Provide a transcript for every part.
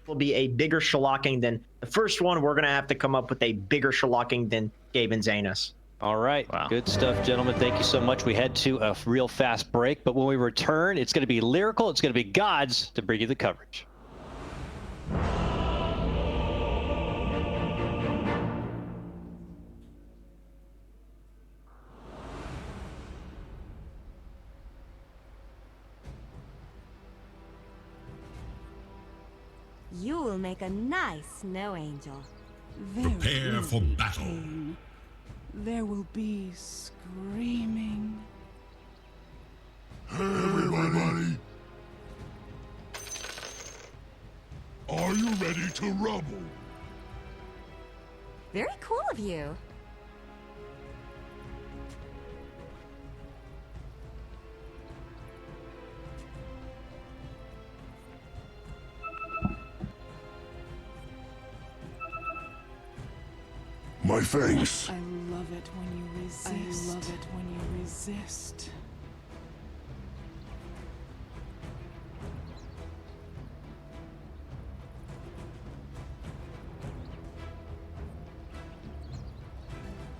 will be a bigger shellacking than the first one. We're going to have to come up with a bigger shellacking than Gabe and Zanus. All right, wow. Good stuff, gentlemen. Thank you so much. We head to a real fast break, but when we return, it's going to be lyrical. It's going to be gods to bring you the coverage. You will make a nice snow angel. Prepare for battle. Pain. There will be screaming. Hey, everybody! Are you ready to rumble? Very cool of you. My thanks. I love it when you resist. I love it when you resist.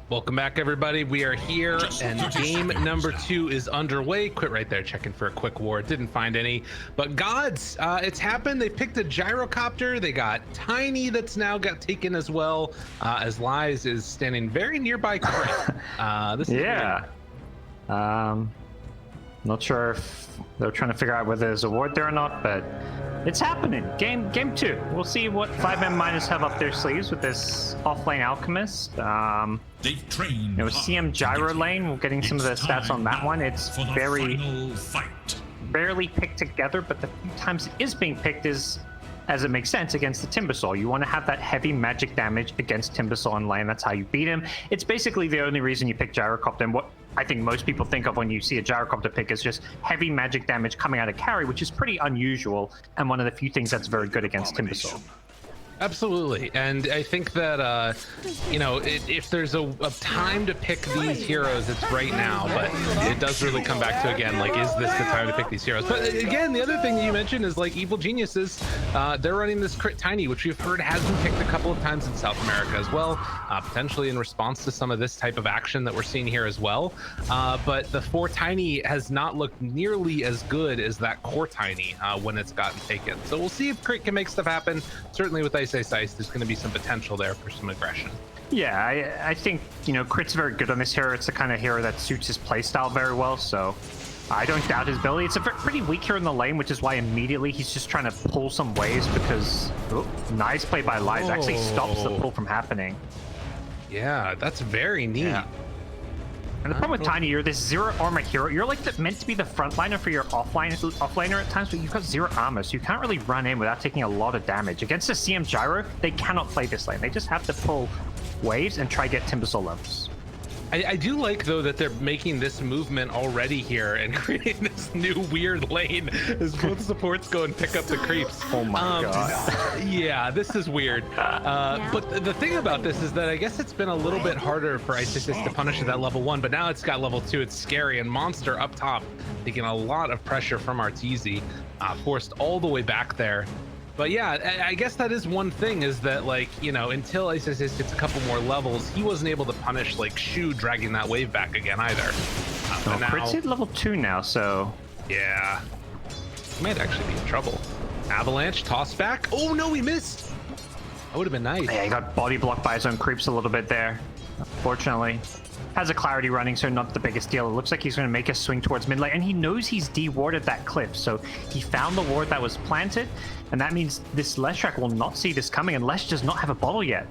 Welcome back, everybody. We are here, and game number 2 is underway. Quit right there, checking for a quick ward. Didn't find any. But gods, it's happened. They picked a gyrocopter. They got Tiny that's now got taken as well, as Lies is standing very nearby Crit. This is Not sure if they're trying to figure out whether there's a ward there or not, but it's happening. Game 2. We'll see what 5ManMidas have up their sleeves with this offlane alchemist. They've trained. It was CM Gyro lane. We're getting some of the stats on that one. It's very barely picked together, but the few times it is being picked is as it makes sense against the Timbersaw. You want to have that heavy magic damage against Timbersaw in lane. That's how you beat him. It's basically the only reason you pick Gyrocopter, and what I think most people think of when you see a Gyrocopter pick is just heavy magic damage coming out of carry, which is pretty unusual, and one of the few things that's very good against Timbersaw. Absolutely, and I think that you know, if there's a time to pick these heroes, it's right now. But it does really come back to, again, like, is this the time to pick these heroes? But again, the other thing that you mentioned is, like, Evil Geniuses, they're running this Crit Tiny, which we've heard has been picked a couple of times in South America as well, potentially in response to some of this type of action that we're seeing here as well. But the 4 Tiny has not looked nearly as good as that Core Tiny when it's gotten taken. So we'll see if Crit can make stuff happen. Certainly with Ice, there's going to be some potential there for some aggression. Yeah, I think, you know, Crit's very good on this hero. It's the kind of hero that suits his playstyle very well, so I don't doubt his ability. It's a pretty weak hero in the lane, which is why immediately he's just trying to pull some waves because nice play by Lies actually stops the pull from happening. Yeah, that's very neat. Yeah. And the problem with Tiny, you're this 0 armor hero. You're like meant to be the frontliner for your offlaner at times, but you've got 0 armor, so you can't really run in without taking a lot of damage. Against the CM Gyro, they cannot play this lane. They just have to pull waves and try to get Timbersaw levels. I do like, though, that they're making this movement already here and creating this new weird lane as both supports go and pick up the creeps. Oh my god. Yeah, this is weird. But the thing about this is that I guess it's been a little bit harder for Isis to punish at that level 1, but now it's got level 2. It's scary, and Monster up top taking a lot of pressure from Arteezy, forced all the way back there. But yeah, I guess that is one thing, is that, like, you know, until Isis gets a couple more levels, he wasn't able to punish, like, Shu dragging that wave back again either. But now, Crit's at level 2 now, so... Yeah. He might actually be in trouble. Avalanche, toss back. Oh no, he missed! That would have been nice. Yeah, he got body blocked by his own creeps a little bit there, unfortunately. Has a clarity running, so not the biggest deal. It looks like he's going to make a swing towards mid lane, and he knows he's de-warded that cliff, so he found the ward that was planted, and that means this Leshrac will not see this coming, and Lesh does not have a bottle yet.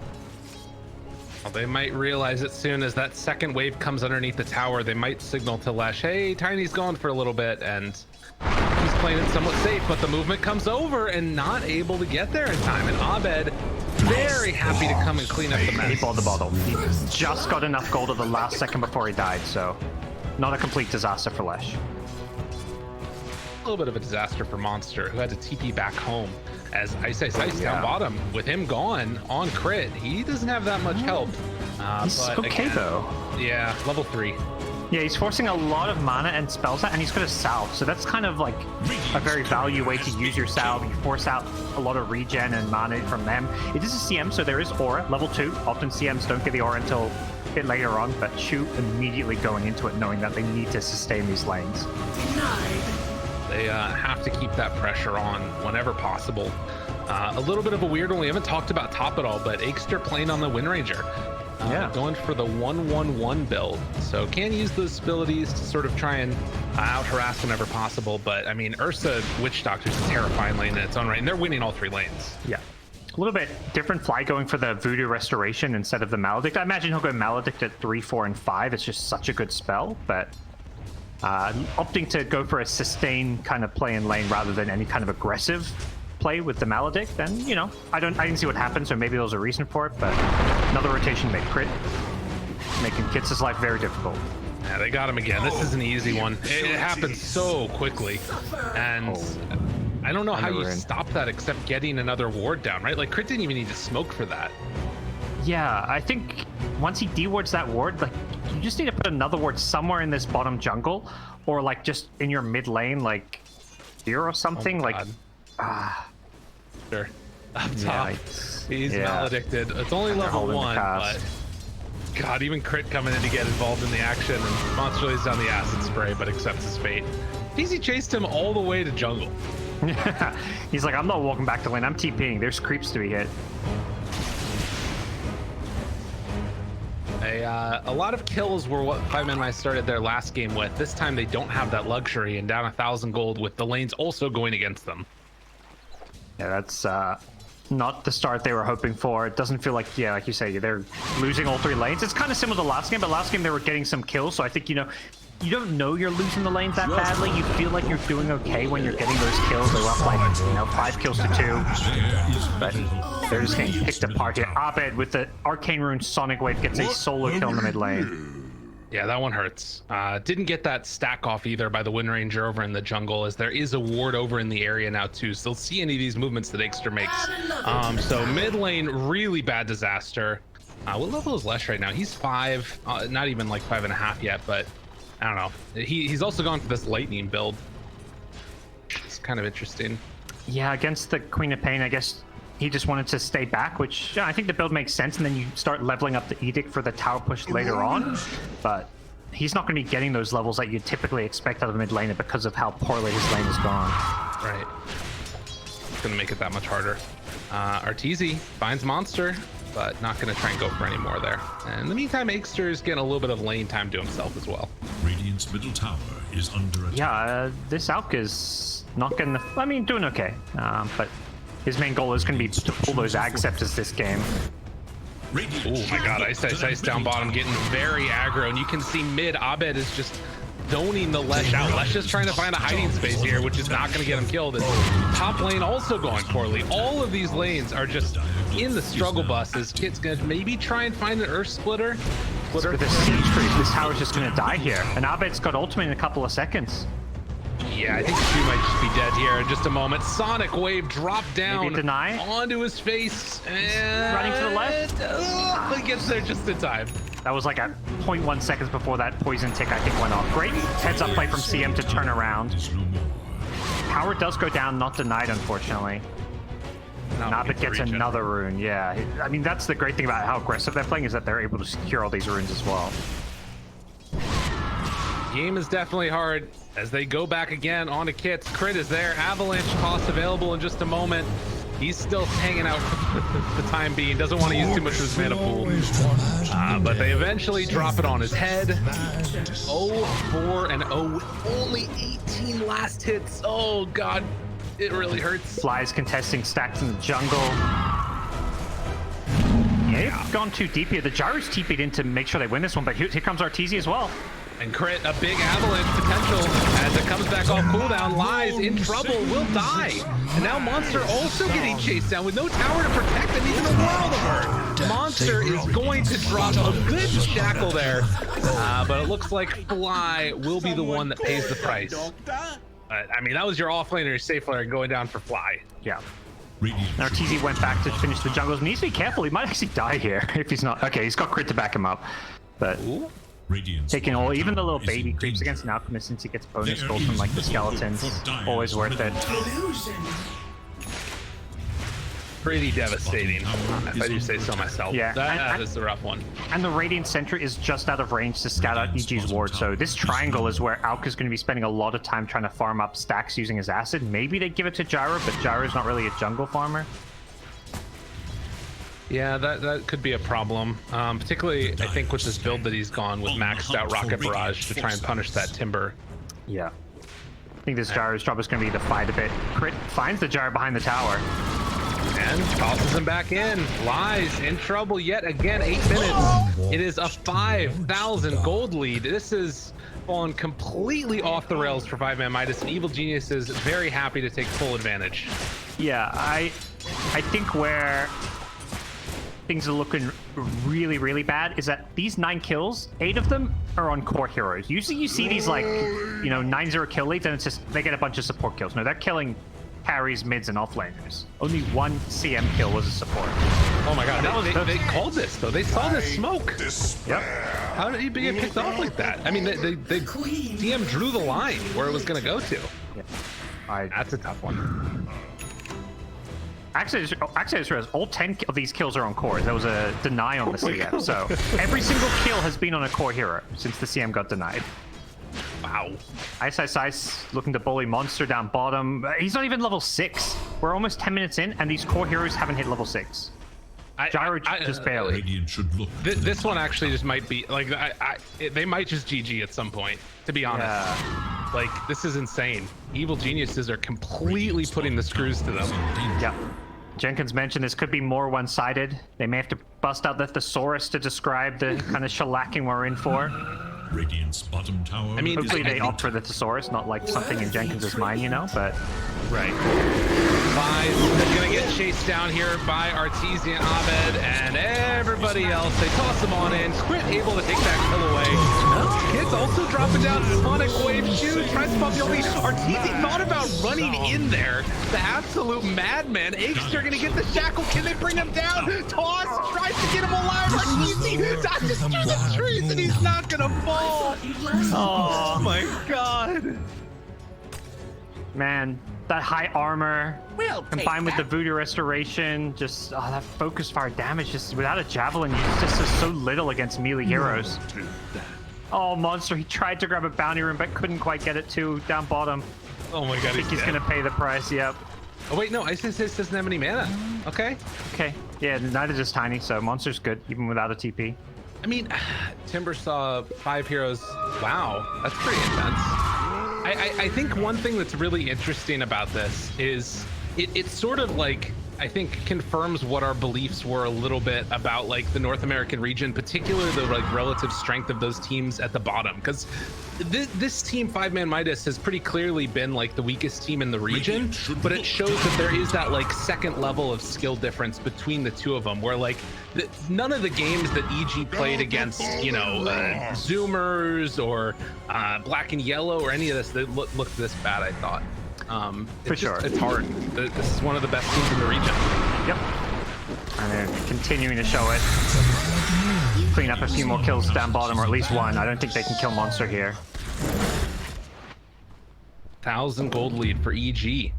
Well, they might realize it soon as that second wave comes underneath the tower. They might signal to Lesh, hey, Tiny's gone for a little bit, and he's playing it somewhat safe, but the movement comes over and not able to get there in time, and ABED very happy to come and clean up the mess. He bought the bottle. He just got enough gold at the last second before he died, so not a complete disaster for Lesh. A little bit of a disaster for Monster, who had to TP back home as Ice down bottom. With him gone on Crit, he doesn't have that much help. He's but okay, again, though. Yeah, level 3. Yeah, he's forcing a lot of mana and spells out, and he's got a salve, so that's kind of like a very value way to use your salve. You force out a lot of regen and mana from them. It is a CM, so there is aura, level 2. Often CMs don't get the aura until a bit later on, but Shu immediately going into it knowing that they need to sustain these lanes. They have to keep that pressure on whenever possible. A little bit of a weird one, we haven't talked about top at all, but Aegster playing on the Wind Ranger. Going for the 1-1-1 build, so can use those abilities to sort of try and out-harass whenever possible, but I mean, Ursa Witch Doctor is a terrifying lane in its own right, and they're winning all 3 lanes. Yeah. A little bit different fly going for the Voodoo Restoration instead of the Maledict. I imagine he'll go Maledict at 3, 4, and 5. It's just such a good spell, but opting to go for a sustain kind of play in lane rather than any kind of aggressive play with the Maledict, then, you know, I didn't see what happened, so maybe there was a reason for it, but another rotation made crit, making Kits' life very difficult. Yeah, they got him again. This is an easy one. It happens so quickly, and I don't know how you stop that except getting another ward down, right? Like, Crit didn't even need to smoke for that. Yeah, I think once he dewards that ward, like, you just need to put another ward somewhere in this bottom jungle, or like just in your mid lane, like here or something. Sure. Up top, he's maledicted. It's only level 1, but God, even Crit coming in to get involved in the action, and Monster lays down the acid spray, but accepts his fate. DPC chased him all the way to jungle. He's like, I'm not walking back to lane. I'm TPing. There's creeps to be hit. A lot of kills were what 5ManMidas started their last game with. This time they don't have that luxury, and down 1,000 gold with the lanes also going against them. Yeah, that's not the start they were hoping for. It doesn't feel like, yeah, like you say, they're losing all 3 lanes. It's kind of similar to last game, but last game they were getting some kills, so I think, you know, you don't know you're losing the lanes that badly. You feel like you're doing okay when you're getting those kills. They're up like, you know, 5 kills to 2. But they're just getting picked apart here. ABED with the Arcane Rune Sonic Wave gets a solo kill in the mid lane. Yeah, that one hurts. Didn't get that stack off either by the Wind Ranger over in the jungle, as there is a ward over in the area now too, so they'll see any of these movements that Aegster makes. So mid lane, really bad disaster. What level is Lesh right now? He's 5, not even like 5.5 yet, but I don't know. He's also gone for this lightning build. It's kind of interesting. Yeah, against the Queen of Pain, I guess he just wanted to stay back, which, yeah, I think the build makes sense, and then you start leveling up the Edict for the tower push later on, but he's not going to be getting those levels that you typically expect out of a mid laner because of how poorly his lane has gone. Right. It's going to make it that much harder. Arteezy finds Monster, but not going to try and go for any more there. And in the meantime, Aegster is getting a little bit of lane time to himself as well. Radiant's middle tower is under attack. Yeah, this Alk is not getting the... I mean, doing okay, but his main goal is going to be to pull those Ag Scepters this game. Oh my God, Ice down bottom, getting very aggro, and you can see mid, ABED is just zoning the Lesh out. Lesh is trying to find a hiding space here, which is not going to get him killed. And top lane also going poorly. All of these lanes are just in the struggle buses. Kit's going to maybe try and find an Earth Splitter. With this siege creep, this tower's just going to die here. And ABED's got ultimate in a couple of seconds. Yeah, I think she might just be dead here in just a moment. Sonic Wave dropped down onto his face. And running to the left. But he gets there just in time. That was like at 0.1 seconds before that poison tick, I think, went off. Great heads-up play from CM to turn around. Power does go down, not denied, unfortunately. ABED gets another rune, yeah. I mean, that's the great thing about how aggressive they're playing, is that they're able to secure all these runes as well. Game is definitely hard as they go back again onto Kits. Crit is there. Avalanche toss available in just a moment. He's still hanging out for the time being. Doesn't want to use too much of his mana pool. But they eventually drop it on his head. 0-4-0. Only 18 last hits. Oh, God. It really hurts. Flies contesting stacks in the jungle. Yeah, they've gone too deep here. The Gyro's TP'd in to make sure they win this one, but here comes Arteezy as well. And Crit, a big avalanche potential as it comes back off cooldown. Lies in trouble, will die. And now Monster also getting chased down with no tower to protect him. He's in a world of hurt. Monster is going to drop a good shackle there. But it looks like Fly will be the one that pays the price. I mean, that was your offlaner, your safe laner going down for Fly. Yeah. Now Arteezy went back to finish the jungle. He needs to be careful. He might actually die here if he's not. Okay, he's got Crit to back him up. But Taking all, even the little baby creeps against an alchemist, since he gets bonus gold from like the skeletons, always worth it. Pretty devastating, if I do say so myself. Yeah, that is a rough one. And the Radiant Sentry is just out of range to scout out EG's ward, so this triangle is where Alk is going to be spending a lot of time trying to farm up stacks using his acid. Maybe they give it to Gyro, but Gyro's not really a jungle farmer. Yeah, that could be a problem. Particularly, I think, with this build that he's gone with maxed out Rocket Barrage to try and punish that Timber. Yeah. I think this Gyro's job is going to be to fight a bit. Crit finds the Gyro behind the tower. And tosses him back in. Lies in trouble yet again. 8 minutes. It is a 5,000 gold lead. This is fallen completely off the rails for 5ManMidas, and Evil Genius is very happy to take full advantage. Yeah, I think where things are looking really, really bad is that these 9 kills, 8 of them are on core heroes. Usually you see these, like, you know, 9-0 kill leads and it's just they get a bunch of support kills. No, they're killing carries, mids, and offlaners. Only 1 CM kill was a support. Oh my god, they called this though. They saw this smoke. Yep. How did he get picked off like that? I mean, they DM drew the line where it was going to go to. Yeah. That's a tough one. Actually, I just realized all 10 of these kills are on core. There was a deny on the CM. So every single kill has been on a core hero since the CM got denied. Wow. Ice looking to bully Monster down bottom. He's not even level 6. We're almost 10 minutes in, and these core heroes haven't hit level 6. Gyro just barely. This one actually just might be like they might just GG at some point. To be honest, like this is insane. Evil Geniuses are completely putting the screws to them. Yeah. Jenkins mentioned this could be more one-sided. They may have to bust out the thesaurus to describe the kind of shellacking we're in for. Radiant's bottom tower. I mean, hopefully they opt for the thesaurus, not like something in Jenkins's mind, you know, but... Right. They're gonna get chased down here by Artesian, ABED, and everybody else. They toss them on in. Quit able to take that kill away. Kids also dropping down Sonic Wave shoot. Tries to pump the only. Artesian thought about running in there. The absolute madman. Aegster gonna get the shackle. Can they bring him down? Toss tries to get him alive. Artesian dodges through the trees and he's not gonna fall. Oh my god. Man, that high armor combined with the voodoo restoration, just that focus fire damage, just without a javelin, it's just so little against melee heroes. Oh, Monster, he tried to grab a bounty room but couldn't quite get it to down bottom. Oh my god, I think he's gonna pay the price. Yep. Oh wait, no, Isis doesn't have any mana. Okay. Yeah, neither does Tiny, so Monster's good even without a TP. I mean, Timber saw 5 heroes. Wow, that's pretty intense. I think one thing that's really interesting about this is it's sort of like, I think, confirms what our beliefs were a little bit about like the North American region, particularly the like relative strength of those teams at the bottom. Because this team, 5ManMidas, has pretty clearly been like the weakest team in the region, but it shows that there is that like second level of skill difference between the two of them, where like none of the games that EG played against, you know, Zoomers or Black and Yellow or any of this, that looked this bad, I thought. For sure. It's hard. This is one of the best teams in the region. Yep. And they're continuing to show it. Clean up a few more kills down bottom, or at least one. I don't think they can kill Monster here. 1,000 gold lead for EG.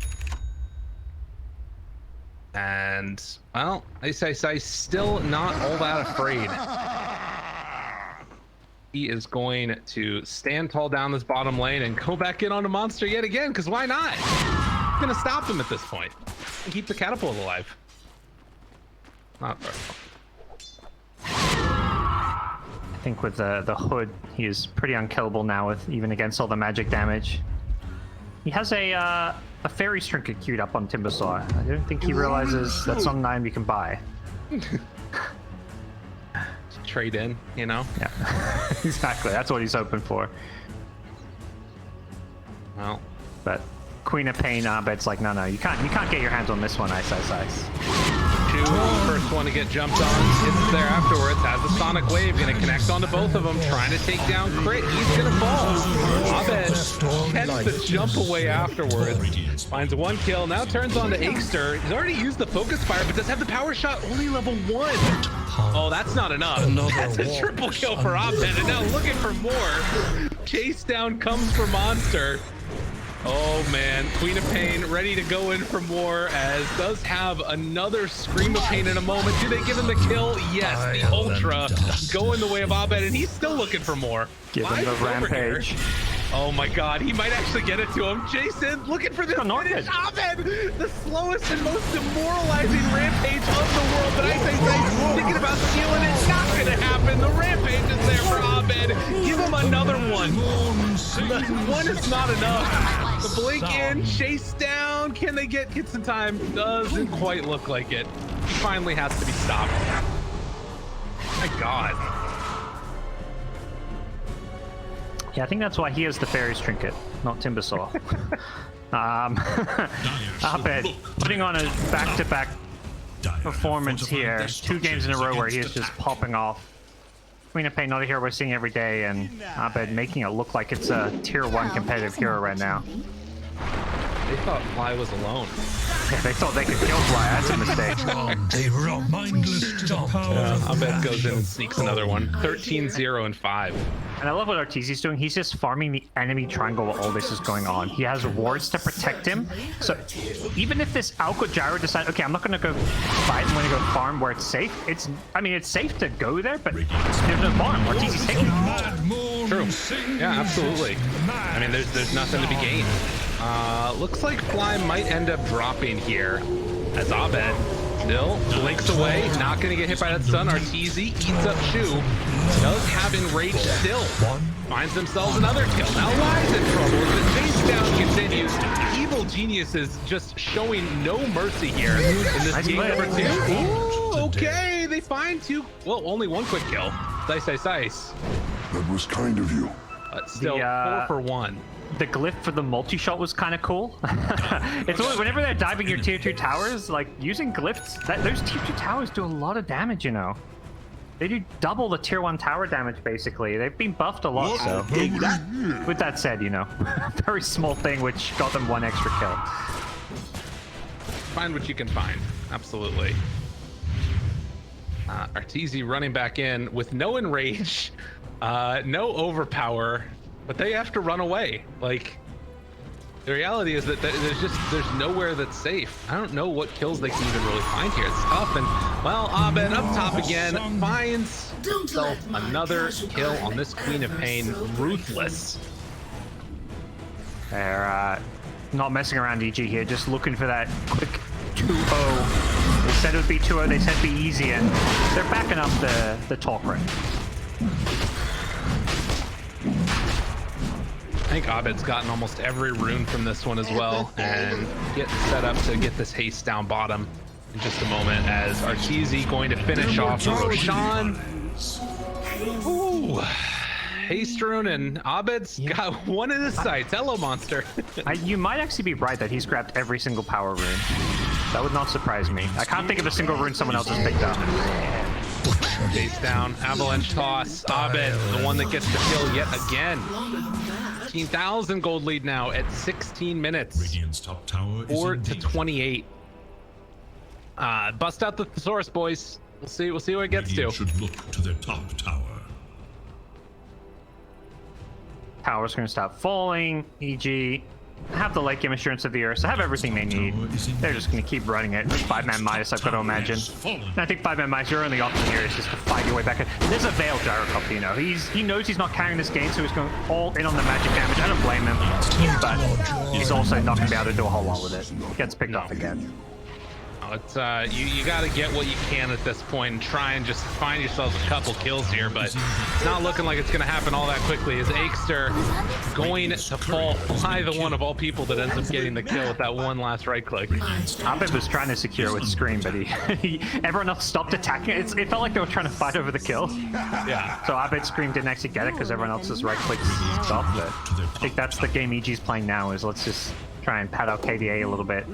And, well, I still not all that afraid. He is going to stand tall down this bottom lane and go back in on a Monster yet again, because why not? He's going to stop him at this point and keep the catapult alive. Not very I think with the hood, he is pretty unkillable now, with even against all the magic damage. He has a fairy trinket queued up on Timbersaw. I don't think he realizes that's not an item you can buy. Trade in, you know? Yeah, exactly. That's what he's hoping for. Well, but Queen of Pain, ABED's like, no, you can't get your hands on this one, Ice. Shu, first one to get jumped on, hits there afterwards, has the Sonic Wave, gonna connect onto both of them, trying to take down Crit. He's gonna fall. ABED gets the jump away afterwards, finds one kill, now turns on to Akester. He's already used the focus fire, but does have the power shot, only level 1. Oh, that's not enough. That's a triple kill for ABED, and now looking for more. Chase down comes for Monster. Oh man, Queen of Pain ready to go in for more, as does have another Scream of Pain in a moment. Do they give him the kill? Yes, the Ultra going the way of ABED, and he's still looking for more. Give him the Rampage. Oh my god, he might actually get it to him. Jason looking for this finish. ABED, the slowest and most demoralizing Rampage of the world, but I think they're thinking about stealing it. Not gonna happen. The Rampage is there for ABED. Give him another one. One is not enough. The blink in, chase down. Can they get some time? Doesn't quite look like it. He finally has to be stopped. My god. Yeah, I think that's why he has the Fairy's Trinket, not Timbersaw. ABED putting on a back-to-back performance here. 2 games in a row where he is just popping off. Queen of Pain, not a hero we're seeing every day, and ABED making it look like it's a tier 1 competitive hero right now. They thought Fly was alone. Yeah, they thought they could kill Fly. That's a mistake. ABED goes in and sneaks another one. 13-0 and 5. And I love what Arteezy's doing. He's just farming the enemy triangle while all this is going on. He has wards to protect him. So even if this Alco Gyro decides, okay, I'm not going to go fight, I'm going to go farm where it's safe. It's safe to go there, but there's no farm. Arteezy's taking it. True. Yeah, absolutely. I mean, there's nothing to be gained. Looks like Fly might end up dropping here, as ABED still blinks away, not going to get hit by that stun. Arteezy eats up Shu, does have Enrage still, finds themselves another kill. Now Fly's in trouble as the chase down continues. Evil Geniuses just showing no mercy here in this game number 2. Ooh, okay, they find 2, well, only 1 quick kill. Dice. That was kind of you. But still 4 for 1. The glyph for the multi-shot was kind of cool. It's always, whenever they're diving your tier 2 towers, like using glyphs, those tier 2 towers do a lot of damage, you know. They do double the tier 1 tower damage, basically. They've been buffed a lot, so. With that said, you know, very small thing which got them 1 extra kill. Find what you can find, absolutely. Arteezy running back in with no Enrage, no Overpower, but they have to run away. Like, the reality is that there's nowhere that's safe. I don't know what kills they can even really find here. It's tough, and well, ABED up top again finds himself another kill on this Queen of Pain. Ruthless. They're not messing around, EG here, just looking for that quick 2-0. They said it would be 2-0, they said it'd be easy, and they're backing up the talk right. I think ABED's gotten almost every rune from this one as well, and getting set up to get this haste down bottom in just a moment, as Arteezy going to finish off Roshan. Ooh, haste rune, and ABED's got 1 in his sights. Hello, Monster. You might actually be right that he's grabbed every single power rune. That would not surprise me. I can't think of a single rune someone else has picked up. Face down, avalanche toss. ABED, the one that gets the kill yet again. 15,000 gold lead now at 16 minutes. 4 to 28. Bust out the thesaurus, boys. We'll see where it gets to. Should look to their top tower. Tower's gonna stop falling. EG have the late game assurance of the earth, so have everything they need. They're just gonna keep running it. 5ManMidas, I've got to imagine. And I think 5ManMidas, your only option here is just to fight your way back in. There's a Veiled Gyrocopter, you know. He knows he's not carrying this game, so he's going all in on the magic damage. I don't blame him, but he's also not gonna be able to do a whole lot with it. Gets picked off again. It's you got to get what you can at this point and try and just find yourselves a couple kills here, but it's not looking like it's going to happen all that quickly. Is Akester going to fall Fly, the one of all people that ends up getting the kill with that one last right click? ABED was trying to secure with Scream, but everyone else stopped attacking. It felt like they were trying to fight over the kill. Yeah. So ABED Scream didn't actually get it because everyone else's right click stopped it. I think that's the game EG's playing now, is let's just try and pad out KDA a little bit.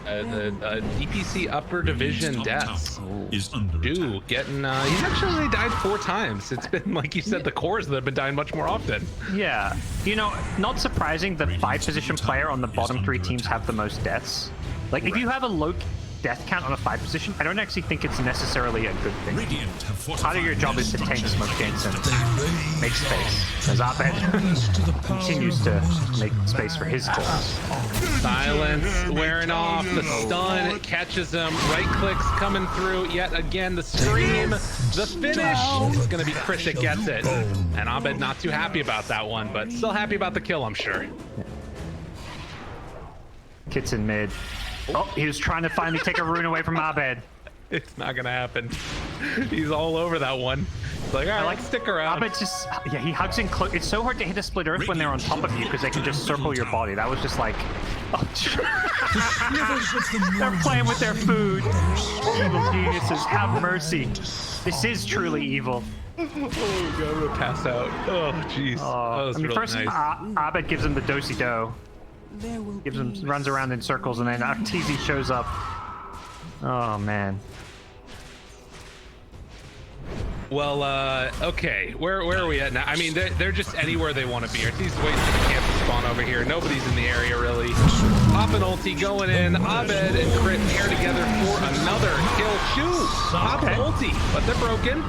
the DPC upper division deaths. Is under attack. Getting he's actually only died 4 times. It's been, like you said, the cores that have been dying much more often. Yeah, you know, not surprising. The 5 position player on the bottom 3 teams have the most deaths. Like, if you have a low death count on a 5 position, I don't actually think it's necessarily a good thing. Part of your job is to tank smoke gains and make space, as ABED continues to make space for his cores. Silence wearing off. The stun catches him. Right clicks coming through yet again. The scream, the finish is going to be Chris that gets it. And ABED not too happy about that one, but still happy about the kill, I'm sure. Kit's in mid. Oh, he was trying to finally take a rune away from ABED. It's not gonna happen. He's all over that one. It's like, all right, let's stick around. ABED's just, yeah, he hugs in close. It's so hard to hit a split earth when they're on top of you because they can just circle your body. That was just like, oh, they're playing with their food. Evil geniuses, have mercy. This is truly evil. Oh god, I'm gonna pass out. Oh jeez. I mean, really first, nice. ABED gives him the do-si-do. Gives him, runs around in circles, and then TZ shows up. Oh man. Well, okay, where are we at now? I mean, they're just anywhere they want to be. Artee's waiting for the camp to spawn over here. Nobody's in the area really. Pop an ulti going in. ABED and Crit pair together for another kill. Chew! Pop an ulti, but they're broken.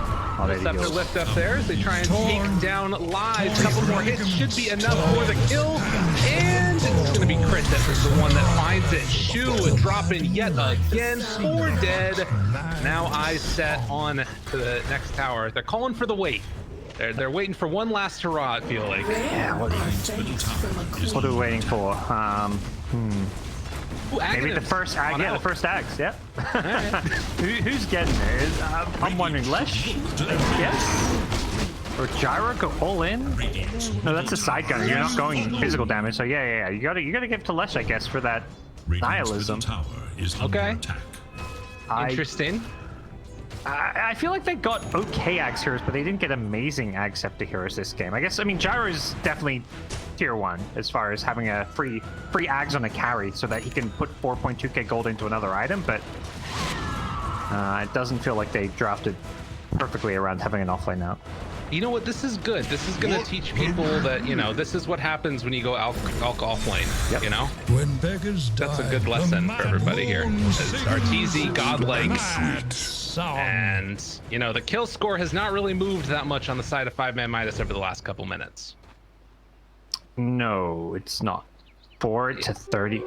Scepter lift up there as they try and take down Live. A couple more hits should be enough for the kill. And it's going to be Crit that is the one that finds it. Shu dropping yet again. 4 dead. Now eyes set on to the next tower. They're calling for the wait. They're waiting for one last hurrah, I feel like. Yeah, what are we waiting for? Ooh, maybe the first ag, yeah, the first ags, yeah. Right. Who's getting there? I'm wondering, Lesh? Yes? Or Gyro go all in? No, that's a side gunner. You're not going physical damage, so yeah. You gotta give to Lesh, I guess, for that nihilism. Okay. Interesting. I feel like they got okay Ags heroes, but they didn't get amazing Ag Scepter heroes this game. I guess, I mean, Gyro is definitely tier 1 as far as having a free Ags on a carry so that he can put 4.2k gold into another item, but it doesn't feel like they drafted perfectly around having an offlane out. You know what? This is good. This is going to teach people that, you know, this is what happens when you go alk offlane, you know? When beggars die, that's a good lesson for everybody here. Arteezy, godlike. And, you know, the kill score has not really moved that much on the side of 5ManMidas over the last couple minutes. No, it's not. 4 to 38.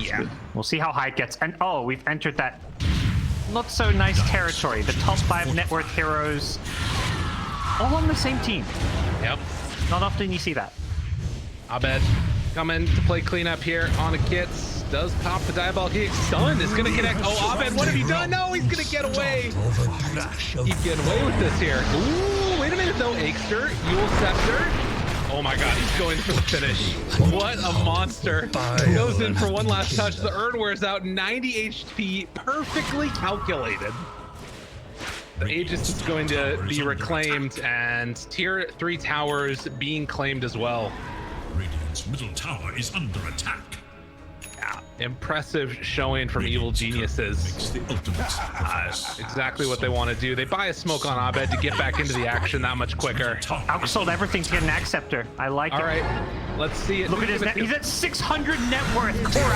Yeah. We'll see how high it gets. And, oh, we've entered that not so nice territory. The top 5 net worth heroes all on the same team. Yep. Not often you see that. ABED coming to play cleanup here on a Kits. Does pop the diabolic kick. Stun is going to connect. Oh, ABED, what have you done? No, he's going to get away. He's getting away with this here. Ooh, wait a minute though. Aikster, Yule Scepter. Oh my god, he's going for the finish. What a monster. Goes in for one last touch. The urn wears out 90 HP. Perfectly calculated. The Aegis is going to be reclaimed, and tier 3 towers being claimed as well. Radiant's middle tower is under attack. Yeah, impressive showing from Evil Geniuses. Exactly what they want to do. They buy a smoke on ABED to get back into the action that much quicker. Outsold everything to get an Axe Scepter. I like it. All right, let's see it. Look at his net. He's at 600 net worth. Core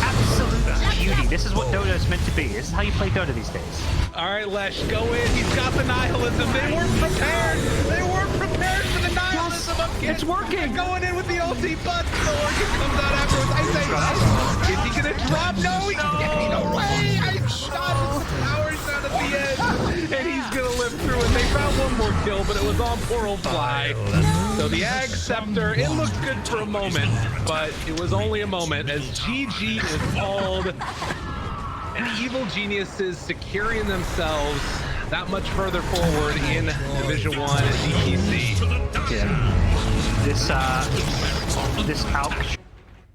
Absolute beauty. This is what Dota is meant to be. This is how you play Dota these days. All right, Lesh, go in. He's got the nihilism. They weren't prepared. They weren't prepared for the nihilism of Kits. It's working. Going in with the ulti, but the orchid comes out afterwards. I say, is he gonna drop? No, he's getting away. I shot his power shot at the end, and he's gonna live through it. They found one more kill, but it was on poor old Fly. So the Ag Scepter, it looked good for a moment, but it was only a moment as GG is called. And Evil Geniuses securing themselves that much further forward in Division 1 DPC. Yeah. This Alk